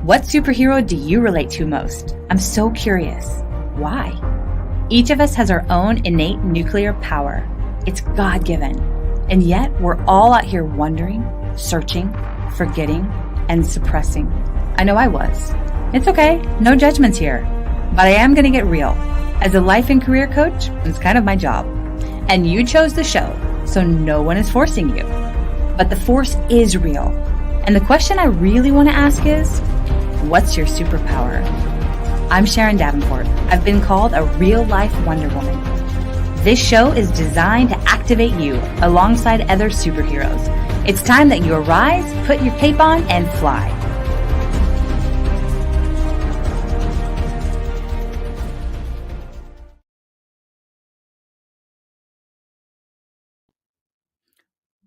What superhero do you relate to most? I'm so curious. Why? Each of us has our own innate nuclear power. It's God-given. And yet we're all out here wondering, searching, forgetting, and suppressing. I know I was. It's okay. No judgments here. But I am going to get real. As a life and career coach, it's kind of my job. And you chose the show, so no one is forcing you. But the force is real. And the question I really want to ask is, what's your superpower? I'm Sharon Davenport. I've been called a real-life Wonder Woman. This show is designed to activate you alongside other superheroes. It's time that you arise, put your cape on, and fly.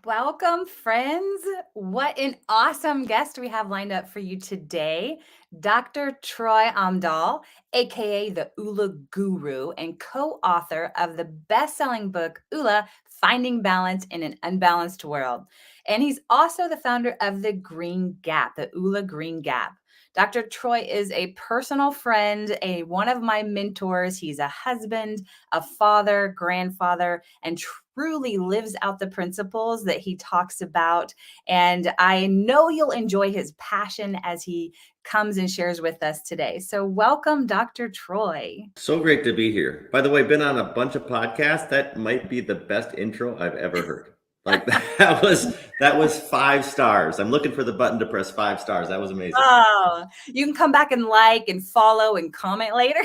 Welcome, friends. What an awesome guest we have lined up for you today. Dr. Troy Amdahl, aka the ULA Guru and co-author of the best-selling book, ULA, Finding Balance in an Unbalanced World. And he's also the founder of the Green Gap, the ULA Green Gap. Dr. Troy is a personal friend, one of my mentors. He's a husband, a father, grandfather, and truly lives out the principles that he talks about. And I know you'll enjoy his passion as he comes and shares with us today. So welcome, Dr. Troy. So great to be here. By the way, been on a bunch of podcasts. That might be the best intro I've ever heard. Like that was 5 stars. I'm looking for the button to press 5 stars. That was amazing. Oh, you can come back and like and follow and comment later.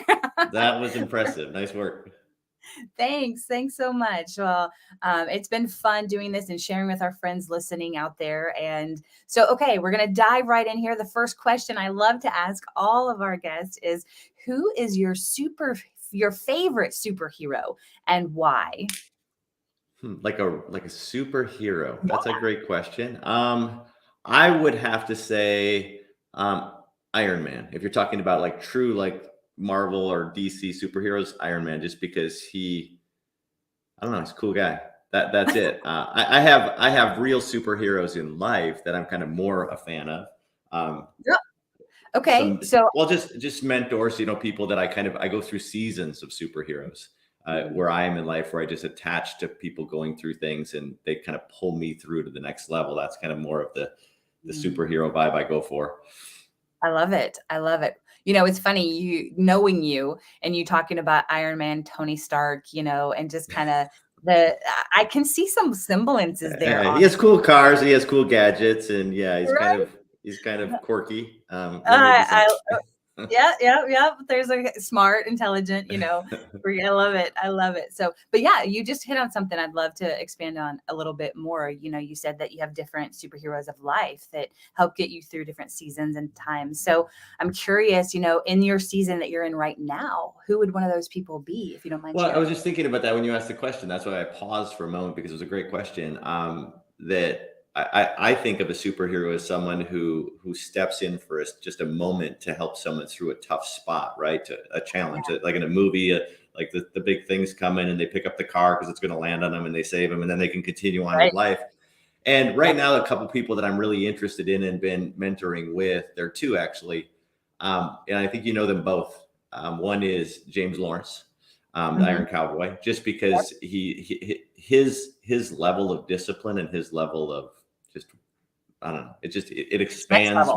That was impressive. Nice work. Thanks so much. Well, it's been fun doing this and sharing with our friends listening out there. And so, okay, we're going to dive right in here. The first question I love to ask all of our guests is, who is your favorite superhero and why? Like a superhero. That's a great question. I would have to say Iron Man. If you're talking about like true like Marvel or DC superheroes, Iron Man, just because I don't know, he's a cool guy. That's it. I have real superheroes in life that I'm kind of more a fan of. Yep. Okay, Just mentors, people that I go through seasons of superheroes. Where I am in life, where I just attach to people going through things and they kind of pull me through to the next level. That's kind of more of the superhero vibe I go for. I love it. It's funny, knowing you and you talking about Iron Man, Tony Stark, and just kind of I can see some semblances there. He has cool cars, he has cool gadgets, and yeah, he's kind of quirky. Yeah. There's a smart, intelligent, I love it. So, but yeah, you just hit on something I'd love to expand on a little bit more. You said that you have different superheroes of life that help get you through different seasons and times. So I'm curious, in your season that you're in right now, who would one of those people be, if you don't mind Well, sharing? I was just thinking about that when you asked the question. That's why I paused for a moment, because it was a great question. That I think of a superhero as someone who steps in for just a moment to help someone through a tough spot, right? To a challenge, like in a movie, like the big thing's coming and they pick up the car because it's going to land on them and they save them and then they can continue on with life. And right now, a couple of people that I'm really interested in and been mentoring with, there are 2 actually, and I think you know them both. One is James Lawrence, the Iron Cowboy, just because his level of discipline and his level of just, I don't know, it expands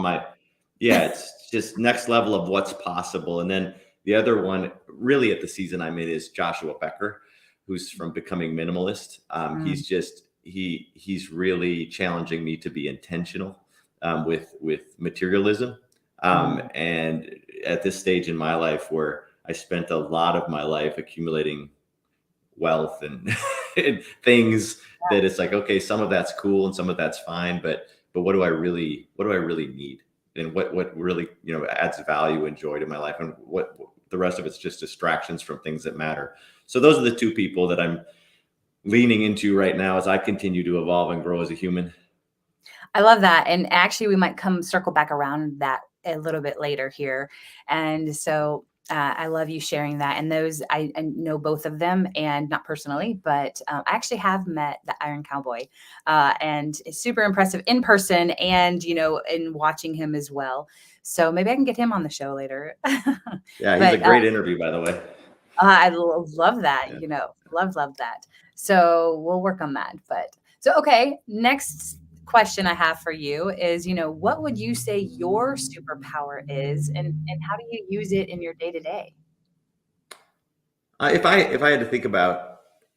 it's just next level of what's possible. And then the other one really at the season I'm in is Joshua Becker, who's from Becoming Minimalist. He's really challenging me to be intentional with materialism. And at this stage in my life where I spent a lot of my life accumulating wealth and, and things that it's like, okay, some of that's cool and some of that's fine, but what do I really need? And what really, adds value and joy to my life, and what the rest of it's just distractions from things that matter. So those are the 2 people that I'm leaning into right now as I continue to evolve and grow as a human. I love that. And actually, we might circle back around that a little bit later here. And so I love you sharing that. And those, I know both of them, and not personally, but I actually have met the Iron Cowboy, and it's super impressive in person and, in watching him as well. So maybe I can get him on the show later. Yeah, he's a But great interview, by the way. love that, Yeah. love that. So we'll work on that. But so, okay, next question I have for you is, what would you say your superpower is, and how do you use it in your day to day? If I had to think about,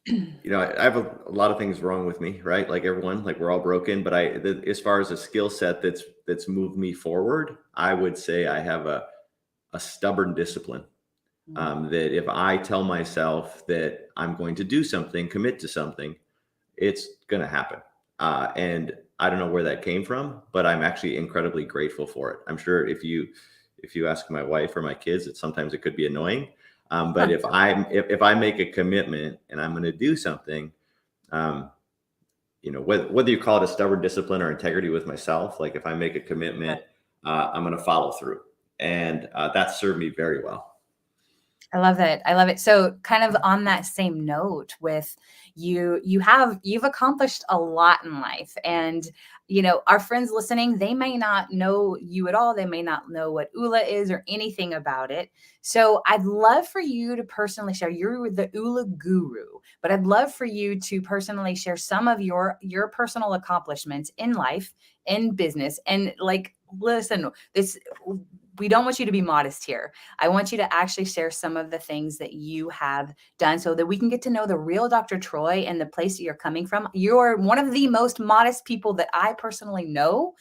I have a lot of things wrong with me, right? Like everyone, like we're all broken. But as far as a skill set that's moved me forward, I would say I have a stubborn discipline. That if I tell myself that I'm going to do something, commit to something, it's going to happen. And I don't know where that came from, but I'm actually incredibly grateful for it. I'm sure if you ask my wife or my kids, that sometimes it could be annoying. But if I make a commitment and I'm going to do something, um, whether you call it a stubborn discipline or integrity with myself, like if I make a commitment, I'm going to follow through, and that served me very well. I love it. I love it. So kind of on that same note with you've accomplished a lot in life. And, our friends listening, they may not know you at all. They may not know what ULA is or anything about it. So I'd love for you to personally share. You're the ULA guru, but I'd love for you to personally share some of your personal accomplishments in life, in business. And like, listen, we don't want you to be modest here. I want you to actually share some of the things that you have done so that we can get to know the real Dr. Troy and the place that you're coming from. You're one of the most modest people that I personally know.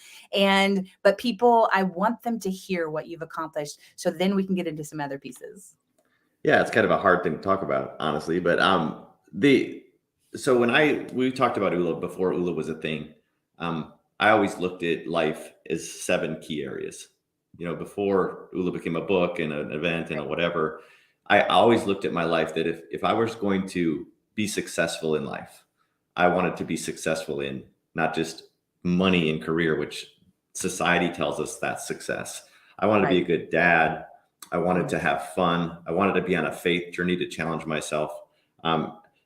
But people, I want them to hear what you've accomplished. So then we can get into some other pieces. Yeah, it's kind of a hard thing to talk about, honestly. But the so when we talked about ULA before ULA was a thing, I always looked at life as 7 key areas. Before ULA became a book and an event and a whatever, I always looked at my life that if I was going to be successful in life, I wanted to be successful in not just money and career, which society tells us that's success. I wanted to be a good dad. I wanted to have fun. I wanted to be on a faith journey to challenge myself.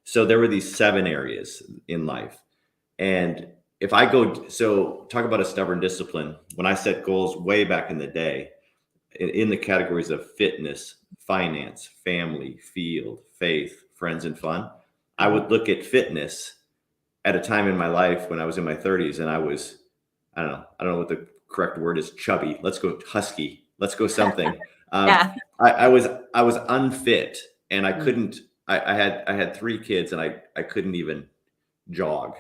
So there were these 7 areas in life. And if I go, so talk about a stubborn discipline. When I set goals way back in the day, in the categories of fitness, finance, family, field, faith, friends, and fun, I would look at fitness at a time in my life when I was in my 30s and I don't know what the correct word is, chubby. Let's go husky. Let's go something. Yeah. I was unfit and I couldn't. I had 3 kids and I couldn't even jog.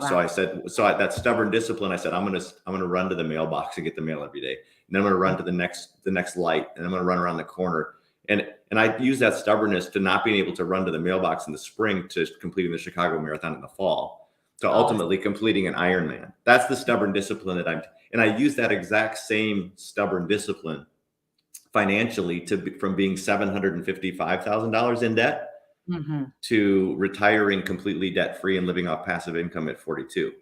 So I said, that stubborn discipline, I said, I'm gonna run to the mailbox and get the mail every day. And then I'm gonna run to the next light, and I'm gonna run around the corner. And I use that stubbornness to not being able to run to the mailbox in the spring to completing the Chicago Marathon in the fall to ultimately completing an Ironman. That's the stubborn discipline and I use that exact same stubborn discipline financially from being $755,000 in debt to retiring completely debt free and living off passive income at 42.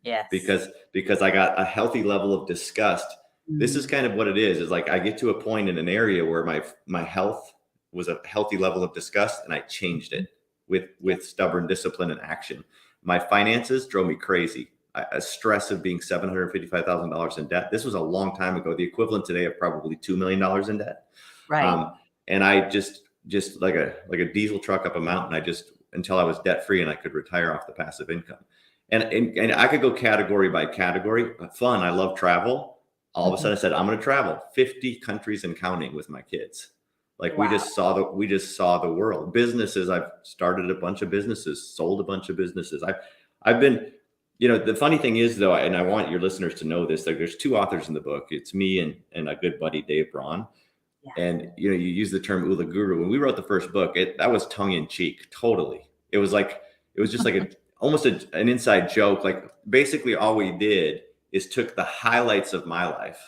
Yes. Because I got a healthy level of disgust. This is kind of what it is like I get to a point in an area where my health was a healthy level of disgust and I changed it with stubborn discipline and action. My finances drove me crazy. A stress of being $755,000 in debt. This was a long time ago, the equivalent today of probably $2 million in debt. Right. And I just like a diesel truck up a mountain. Until I was debt free and I could retire off the passive income. And I could go category by category. Fun. I love travel. All of a sudden I said, I'm going to travel 50 countries and counting with my kids. Like we just saw the world. Businesses. I've started a bunch of businesses, sold a bunch of businesses. I've been, the funny thing is though, and I want your listeners to know this, like there's 2 authors in the book. It's me and a good buddy, Dave Braun. Yeah. And you use the term ULA guru. When we wrote the first book, that was tongue in cheek. Totally. It was just like almost an inside joke. Like basically all we did is took the highlights of my life,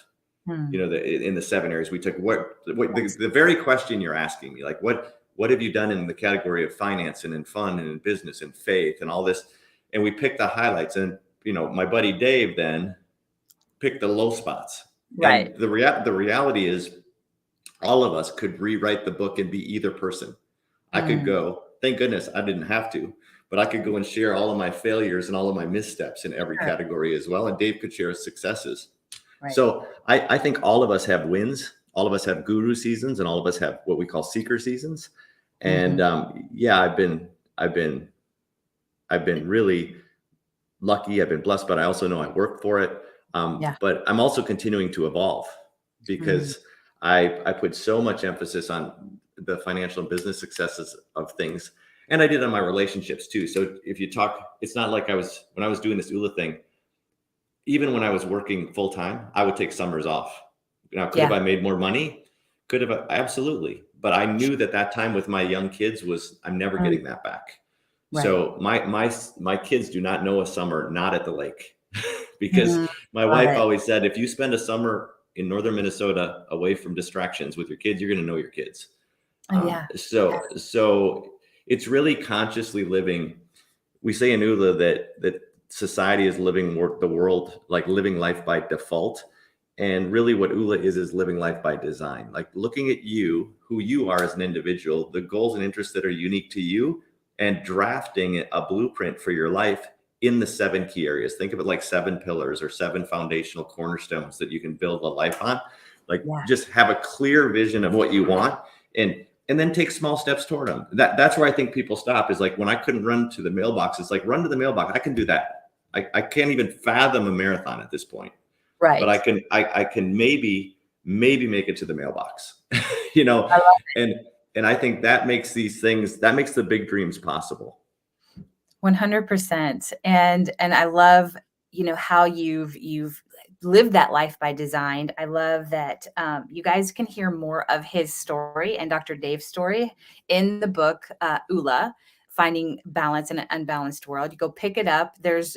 in the 7 areas. We took the very question you're asking me, like what have you done in the category of finance and in fun and in business and faith and all this. And we picked the highlights and, my buddy Dave then picked the low spots. Right. And the reality is, all of us could rewrite the book and be either person. I could go, thank goodness I didn't have to, but I could go and share all of my failures and all of my missteps in every category as well. And Dave could share his successes. Right. So I think all of us have wins, all of us have guru seasons, and all of us have what we call seeker seasons. And Hmm. yeah, I've been I've been really lucky. I've been blessed, but I also know I work for it. Yeah. But I'm also continuing to evolve Mm. because I put so much emphasis on the financial and business successes of things. And I did on my relationships too. So if you talk, it's not like when I was doing this ULA thing, even when I was working full time, I would take summers off. Now, could have Yeah. I made more money? Could have, absolutely. But I knew that that time with my young kids I'm never Mm. getting that back. Right. So my kids do not know a summer not at the lake, because Mm. my Love wife it. always said, if you spend a summer in northern Minnesota away from distractions with your kids, you're going to know your kids. Oh, yeah. So it's really consciously living. We say in ULA that society is living the world, like living life by default. And really what ULA is living life by design, like looking at you, who you are as an individual, the goals and interests that are unique to you, and drafting a blueprint for your life in the 7 key areas. Think of it like 7 pillars or 7 foundational cornerstones that you can build a life on. Like Yeah. just have a clear vision of what you want, and then take small steps toward them. That's where I think people stop, is like when I couldn't run to the mailbox, it's like run to the mailbox. I can do that. I can't even fathom a marathon at this point, but Right. I can maybe make it to the mailbox, you know, I love and I think that makes the big dreams possible. 100%. And I love, how you've lived that life by design. I love that you guys can hear more of his story and Dr. Dave's story in the book ULA, Finding Balance in an Unbalanced World. You go pick it up. There's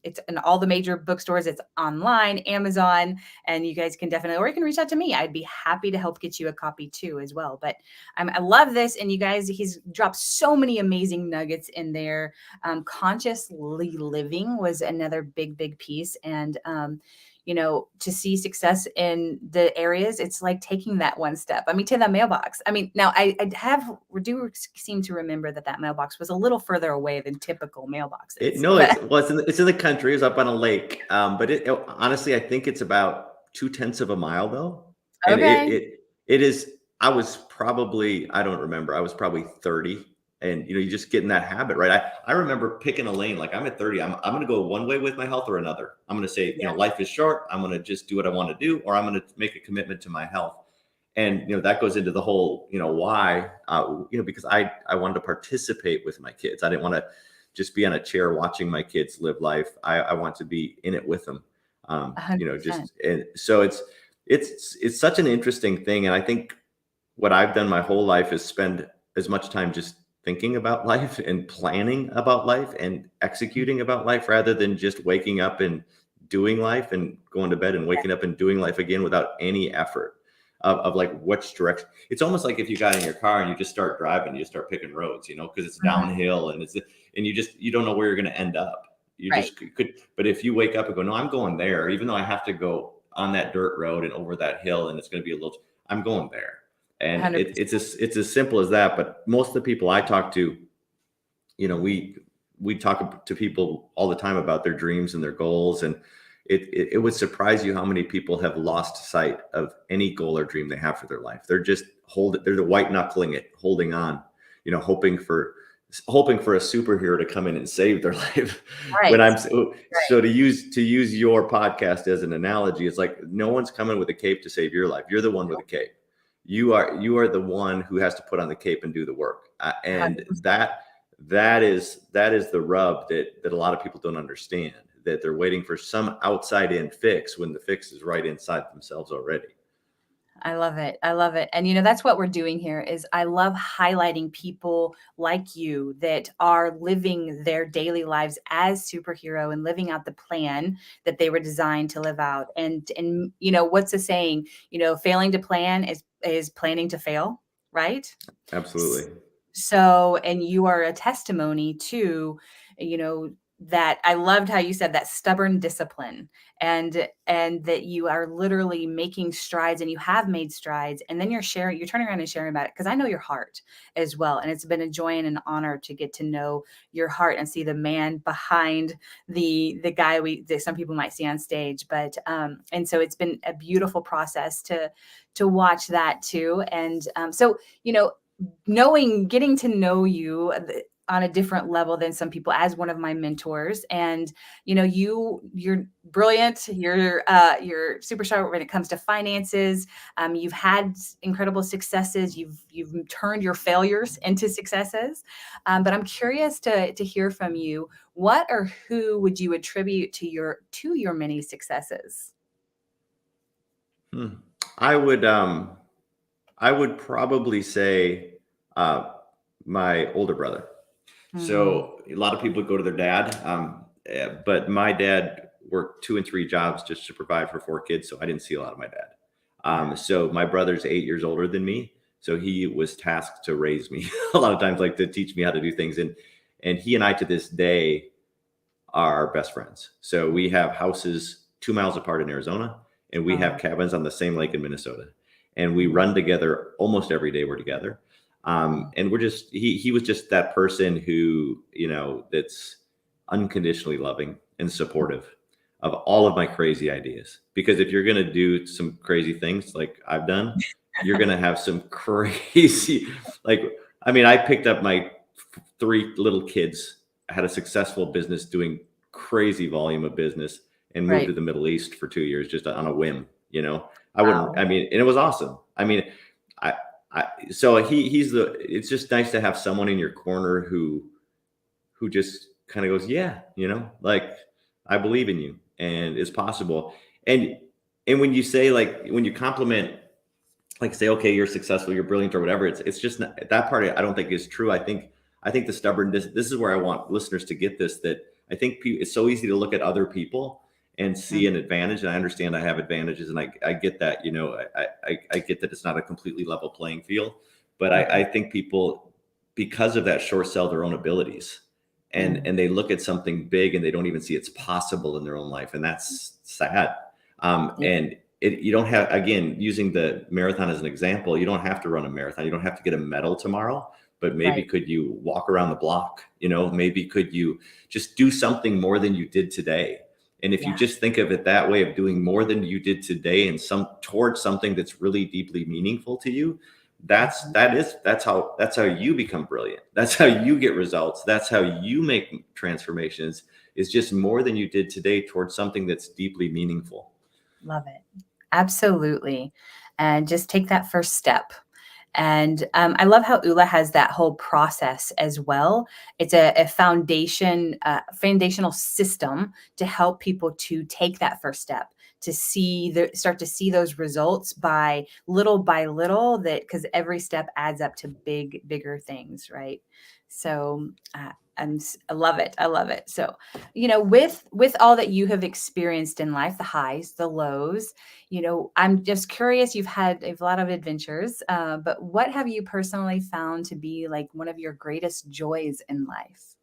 it's in all the major bookstores. It's online, Amazon, and you guys can definitely, or you can reach out to me. I'd be happy to help get you a copy too as well. But I love this, and you guys, he's dropped so many amazing nuggets in there. Consciously living was another big piece. And, to see success in the areas, it's like taking that one step. I mean, to the mailbox. I mean, now we do seem to remember that mailbox was a little further away than typical It mailboxes. No, But it's in the country. It's up on a lake. But honestly, I think it's about 2/10 of a mile though, and okay. it is. I was probably, I don't remember. I was probably 30, and you just get in that habit, right? I remember picking a lane. Like I'm at 30. I'm going to go one way with my health or another. I'm going to say, Yeah. life is short. I'm going to just do what I want to do, or I'm going to make a commitment to my health. And that goes into the whole, why, because I wanted to participate with my kids. I didn't want to just be on a chair watching my kids live life. I want to be in it with them. 100%. And so it's such an interesting thing. And I think what I've done my whole life is spend as much time just thinking about life and planning about life and executing about life, rather than just waking up and doing life and going to bed and waking up and doing life again without any effort of like which direction. It's almost like if you got in your car and you just start driving, you start picking roads, because it's Mhm. downhill and you don't know where you're going to end up. You Right. just could, but if you wake up and go, no, I'm going there, even though I have to go on that dirt road and over that hill and it's going to be a little, I'm going there. And 100%. it's as simple as that. But most of the people I talk to, we talk to people all the time about their dreams and their goals, and it would surprise you how many people have lost sight of any goal or dream they have for their life. They're the white knuckling it, holding on, hoping for a superhero to come in and save their life. When Right. I'm so to use your podcast as an analogy, it's like no one's coming with a cape to save your life. You're the one with a cape. You are the one who has to put on the cape and do the work. And 100%. that is the rub that a lot of people don't understand, that they're waiting for some outside in fix when the fix is right inside themselves already. I love it. I love it. And that's what we're doing here is I love highlighting people like you that are living their daily lives as superhero and living out the plan that they were designed to live out. And what's the saying? Failing to plan is planning to fail, right? S- Absolutely. So, and you are a testimony to, you know, that I loved how you said that stubborn discipline, and that you are literally making strides, and you have made strides, and then you're turning around and sharing about it, because I know your heart as well, and it's been a joy and an honor to get to know your heart and see the man behind the guy that some people might see on stage. But and so it's been a beautiful process to watch that too. And so, getting to know you on a different level than some people, as one of my mentors. And you're brilliant, you're super sharp when it comes to finances. You've had incredible successes, you've turned your failures into successes. But I'm curious to hear from you, what or who would you attribute to your many successes? Hmm. I would I would probably say my older brother. Mm, So a lot of people go to their dad, but my dad worked 2 and 3 jobs just to provide for 4 kids, so I didn't see a lot of my dad. yeah. So my brother's 8 years older than me, so he was tasked to raise me a lot of times, like to teach me how to do things, and he and I to this day are best friends. So we have houses 2 miles apart in Arizona, and we have Oh, cabins on the same lake in Minnesota, and we mm, run together almost every day. We're together, oh, and we're just he was just that person who that's unconditionally loving and supportive of all of my crazy ideas. Because if you're gonna do some crazy things like I've done, you're gonna have some crazy like I mean, I picked up my 3 little kids, had a successful business doing crazy volume of business, and moved to right. the Middle East for 2 years just on a whim. I wouldn't. Wow. I mean, and it was awesome. I mean, I, so he's the. It's just nice to have someone in your corner who just kind of goes, yeah, like I believe in you and it's possible. And when you say like when you compliment, like say, okay, you're successful, you're brilliant, or whatever. It's just not, that part I don't think is true. I think the stubbornness. This is where I want listeners to get this. That I think it's so easy to look at other people and see Mm, an advantage, and I understand I have advantages, and I get that. I get that it's not a completely level playing field, but I mhm, think people, because of that, short sell their own abilities, and mm, and they look at something big and they don't even see it's possible in their own life, and that's sad. yeah, And you don't have, again, using the marathon as an example, you don't have to run a marathon, you don't have to get a medal tomorrow, but maybe right. could you walk around the block, maybe could you just do something more than you did today. And if you Yeah. just think of it that way, of doing more than you did today and some towards something that's really deeply meaningful to you, that's Mhm. that is that's how you become brilliant, that's how you get results, that's how you make transformations, is just more than you did today towards something that's deeply meaningful. Love it. Absolutely. And just take that first step. And I love how ULA has that whole process as well. It's a foundational system to help people to take that first step, to start to see those results by little, that because every step adds up to bigger things, right? So I love it. I love it. So, with all that you have experienced in life, the highs, the lows, I'm just curious. You've had a lot of adventures, but what have you personally found to be like one of your greatest joys in life?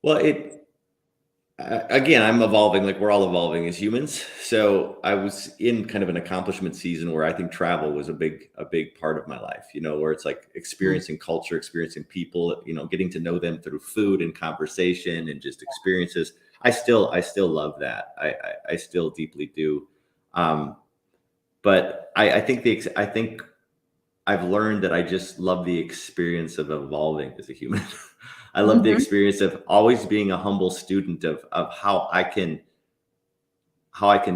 Well, again, I'm evolving, like we're all evolving as humans. So I was in kind of an accomplishment season where I think travel was a big part of my life, where it's like Mm, experiencing culture, experiencing people, getting to know them through food and conversation and just experiences. I still love that. I still deeply do. Um, but I think I've learned that I just love the experience of evolving as a human. I love the mhm, experience of always being a humble student of how I can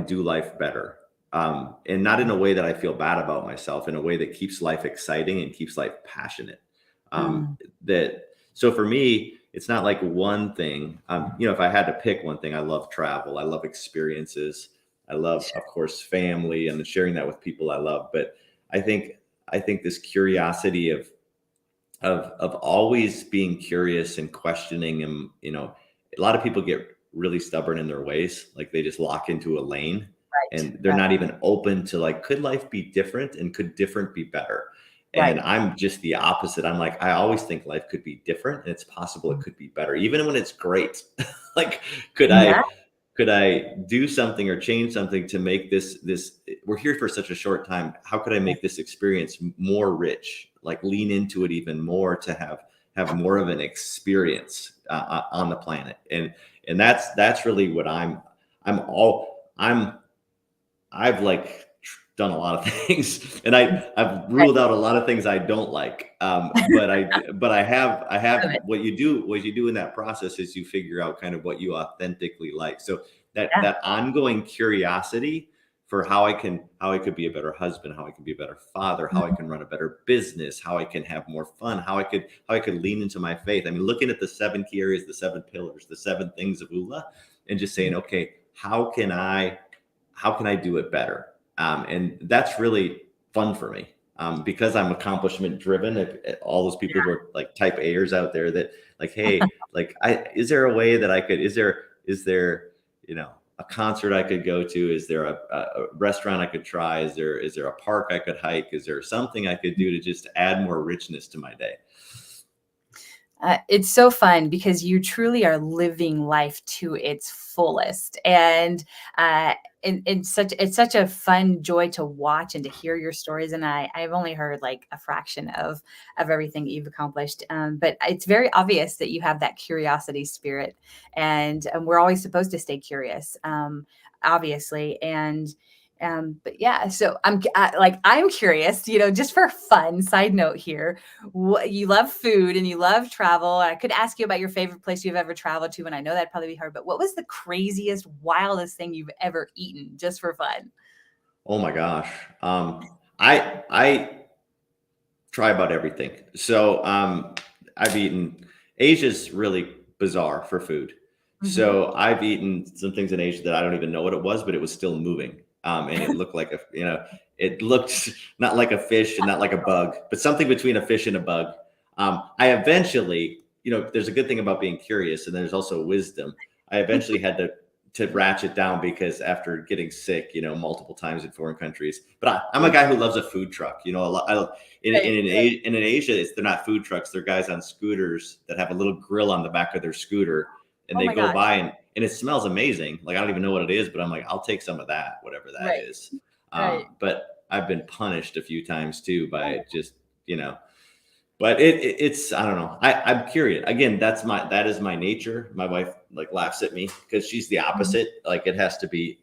do life better. And not in a way that I feel bad about myself, in a way that keeps life exciting and keeps life passionate. mm, That so for me, it's not like one thing. If I had to pick one thing, I love travel. I love experiences. I love, sure, of course, family and sharing that with people I love. But I think I think this curiosity of always being curious and questioning, and a lot of people get really stubborn in their ways, like they just lock into a lane right, and they're right, not even open to, like, could life be different and could different be better. And Right. I'm just the opposite. I'm like, I always think life could be different and it's possible it could be better, even when it's great. Like, could Yeah. I could I do something or change something to make this we're here for such a short time. How could I make this experience more rich? Like lean into it even more to have more of an experience on the planet. And that's really what I'm all I'm I've like done a lot of things, and I've Right. ruled out a lot of things I don't like. But I Love have it. what you do in that process is you figure out kind of what you authentically like. So Yeah. that ongoing curiosity for how I could be a better husband, how I can be a better father, how I Mhm. can run a better business, how I can have more fun, how I could lean into my faith. I mean, looking at the 7 key areas, the 7 pillars, the 7 things of ULA, and just saying, okay, how can I do it better? And that's really fun for me because I'm accomplishment driven. If all those people who are like type A'ers out there that like, hey, like, is there a way that I could? Is there a concert I could go to? Is there a restaurant I could try? Is there a park I could hike? Is there something I could do to just add more richness to my day? It's so fun because you truly are living life to its fullest, uh, and it's such a fun joy to watch and to hear your stories. And I've only heard like a fraction of everything that you've accomplished, but it's very obvious that you have that curiosity spirit, and we're always supposed to stay curious, obviously. But yeah, so I'm curious, just for fun side note here, you love food and you love travel. I could ask you about your favorite place you've ever traveled to, and I know that'd probably be hard, but what was the craziest, wildest thing you've ever eaten just for fun? Oh my gosh. I try about everything. So I've eaten Asia's really bizarre for food. Hmm. So I've eaten some things in Asia that I don't even know what it was, but it was still moving. And it looked like it looked not like a fish and not like a bug, but something between a fish and a bug. I eventually, there's a good thing about being curious, and there's also wisdom. I eventually had to ratchet down because after getting sick, multiple times in foreign countries. But I'm a guy who loves a food truck. A lot. Right, right. In Asia, they're not food trucks. They're guys on scooters that have a little grill on the back of their scooter, and Oh they my go gosh. by and it smells amazing. Like I don't even know what it is, but I'm like, I'll take some of that, whatever that Right, is. right. But I've been punished a few times too Oh, by just but it's I don't know. I'm curious. Again, that is my nature. My wife like laughs at me because she's the mhm. opposite. Like it has to be,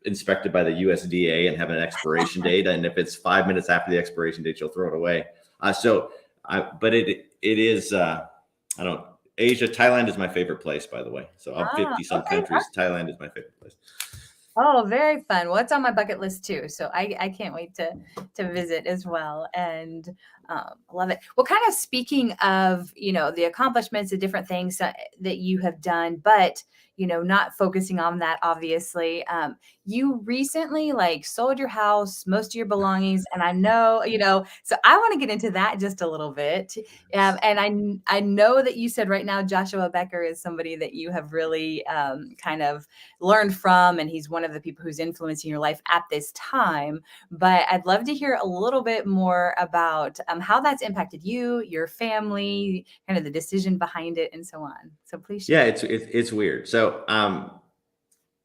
inspected by the USDA and have an expiration date. And if it's 5 minutes after the expiration date, she'll throw it away. But it is I don't Asia, Thailand is my favorite place, by the way. So of Ah, 50 some okay. countries, Thailand is my favorite place. Oh, very fun. Well, it's on my bucket list too, so I can't wait to visit as well, and love it. Well, kind of speaking of the accomplishments, the different things that you have done, but not focusing on that, obviously. You recently like sold your house, most of your belongings, and I know So I want to get into that just a little bit, and I know that you said right now Joshua Becker is somebody that you have really kind of learned from, and he's one of the people who's influencing your life at this time. But I'd love to hear a little bit more about how that's impacted you, your family, kind of the decision behind it, and so on. So please Yeah, share. it's weird. So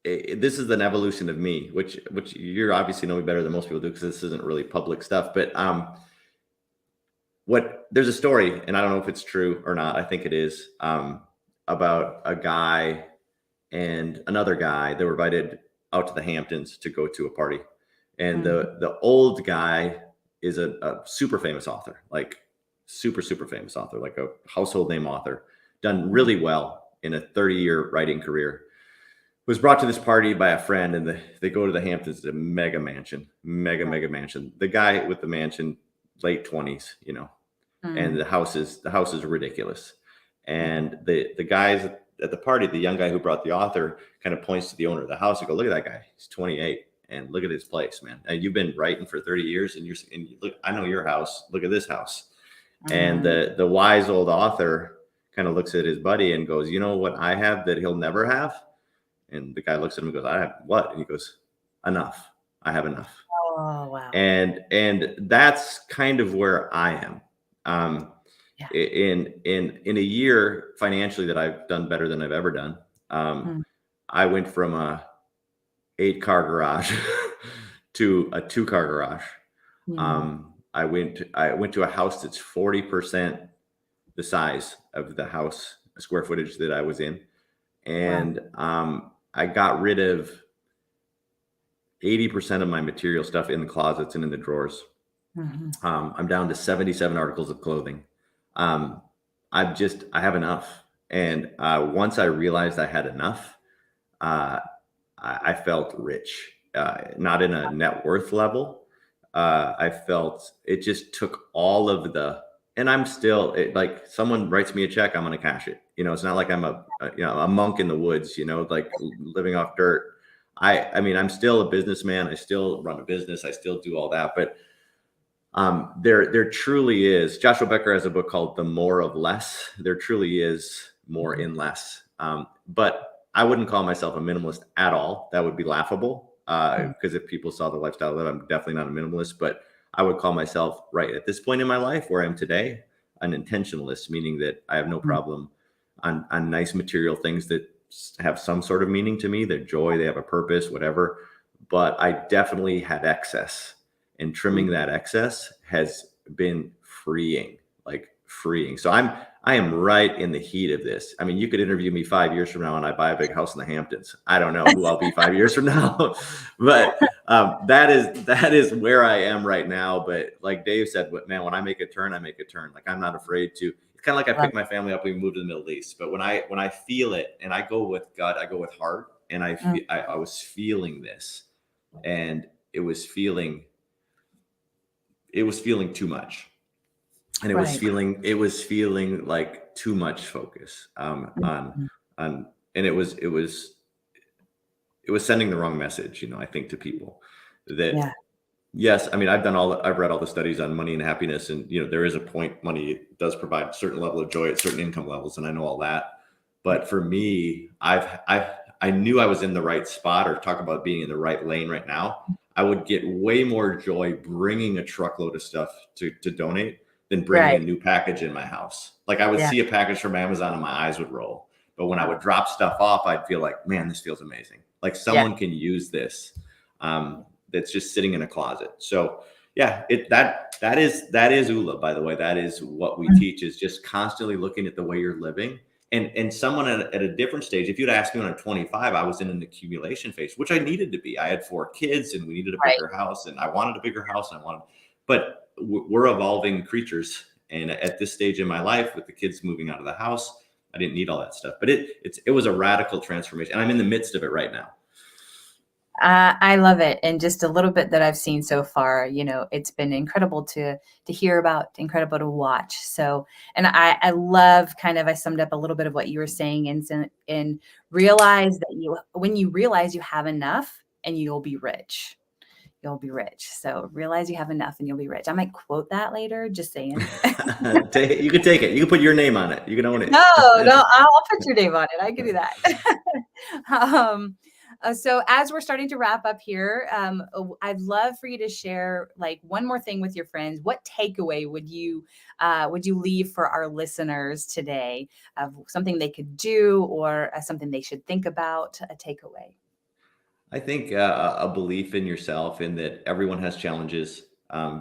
this is an evolution of me, which you're obviously know me better than most people do because this isn't really public stuff. But what there's a story, and I don't know if it's true or not. I think it is about a guy and another guy. They were invited out to the Hamptons to go to a party, and Mhm. the old guy is a super famous author, like super famous author, like a household name author, done Mhm. really well in a 30-year writing career, was brought to this party by a friend, and they go to the Hamptons, it's a mega mansion, mega mansion. The guy with the mansion, late 20s, and Mhm. the house is ridiculous. And the guys at the party, the young guy who brought the author, kind of points to the owner of the house and go, "Look at that guy. He's 28, and look at his place, man. And you've been writing for 30 years, and look. I know your house. Look at this house." And Mhm. the wise old author kind of looks at his buddy and goes, "You know what I have that he'll never have?" And the guy looks at him and goes, "I have what?" And he goes, "Enough. I have enough." Oh, wow. And that's kind of where I am. Um, Yeah. in a year financially that I've done better than I've ever done. Mm, I went from a 8-car garage to a 2-car garage. mm, I went to a house that's 40% the size of the house square footage that I was in, wow. and I got rid of 80% of my material stuff in the closets and in the drawers. Mhm. I'm down to 77 articles of clothing. Um, I have enough. And once I realized I had enough, uh, I felt rich, not in a net worth level. I felt it just took all of and I'm still like someone writes me a check, I'm going to cash it. It's not like I'm a monk in the woods, like living off dirt. I mean, I'm still a businessman. I still run a business. I still do all that, but there truly is. Joshua Becker has a book called The More of Less. There truly is more Mhm. in less. But I wouldn't call myself a minimalist at all. That would be laughable. Mm, Because if people saw the lifestyle that I'm definitely not a minimalist, but I would call myself right at this point in my life where I am today, an intentionalist, meaning that I have no mm, problem on nice material things that have some sort of meaning to me. They're joy, they have a purpose, whatever. But I definitely had excess, and trimming mm. that excess has been freeing, like freeing. So I am right in the heat of this. I mean, you could interview me 5 years from now and I buy a big house in the Hamptons. I don't know who I'll be 5 years from now, but that is where I am right now. But like Dave said, man, when I make a turn, I make a turn. Like I'm not afraid to. It's kind of like I Love picked my family up when we moved to the Middle East. But when I feel it, and I go with gut, I go with heart, and it. Mm, I was feeling this, and it was feeling too much, and right. it was feeling like too much focus Mm, mm. on and it was sending the wrong message, I think, to people that Yeah. yes, I mean, I've read all the studies on money and happiness, and there is a point. Money does provide a certain level of joy at certain income levels, and I know all that. But for me, I knew I was in the right spot, or talk about being in the right lane right now. I would get way more joy bringing a truckload of stuff to donate than bringing Right. a new package in my house. Like I would Yeah. see a package from Amazon and my eyes would roll. But when I Wow. would drop stuff off, I'd feel like, man, this feels amazing. Like Yeah. someone can use this. That's just sitting in a closet. So yeah, that is ULA, by the way. That is what we Mm, teach, is just constantly looking at the way you're living. And someone at a different stage, if you'd asked me when I'm 25, I was in an accumulation phase, which I needed to be. I had 4 kids and we needed a right. bigger house, and I wanted a bigger house, and but we're evolving creatures. And at this stage in my life, with the kids moving out of the house, I didn't need all that stuff. But it was a radical transformation, and I'm in the midst of it right now. I love it, and just a little bit that I've seen so far, it's been incredible to hear about, incredible to watch. So, and I love kind of I summed up a little bit of what you were saying, and realize that when you realize you have enough, and you'll be rich. You'll be rich. So realize you have enough, and you'll be rich. I might quote that later. Just saying. You can take it. You can put your name on it. You can own No, it. no, I'll put your name on it. I can do that. um, so as we're starting to wrap up here, I'd love for you to share like one more thing with your friends. What takeaway would you leave for our listeners today of something they could do, or something they should think about? A takeaway. I think a belief in yourself, in that everyone has challenges.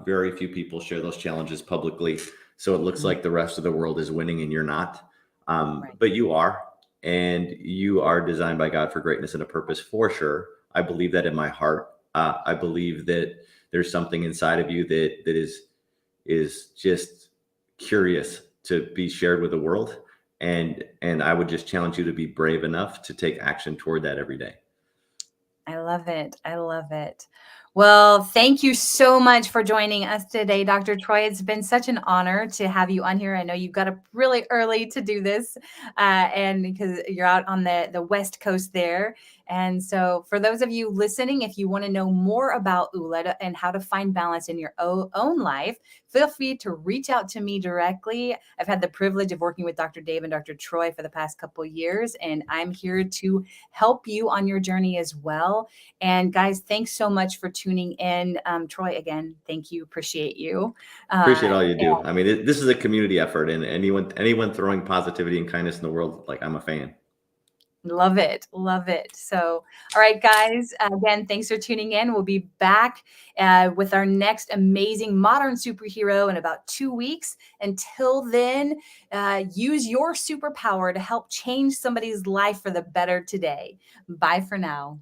Very few people share those challenges publicly. So it looks Mm, like the rest of the world is winning and you're not. right. But you are, and you are designed by God for greatness and a purpose, for sure. I believe that in my heart. I believe that there's something inside of you that is just curious to be shared with the world. And I would just challenge you to be brave enough to take action toward that every day. I love it. I love it. Well, thank you so much for joining us today, Dr. Troy. It's been such an honor to have you on here. I know you got up really early to do this, and because you're out on the West Coast there. And so for those of you listening, if you want to know more about ULA and how to find balance in your own life, feel free to reach out to me directly. I've had the privilege of working with Dr. Dave and Dr. Troy for the past couple of years, and I'm here to help you on your journey as well. And guys, thanks so much for tuning in. Troy, again, thank you. Appreciate you. Appreciate all you do. I mean, this is a community effort, and anyone throwing positivity and kindness in the world, like, I'm a fan. Love it. Love it. So, all right, guys, again, thanks for tuning in. We'll be back with our next amazing modern superhero in about 2 weeks. Until then, use your superpower to help change somebody's life for the better today. Bye for now.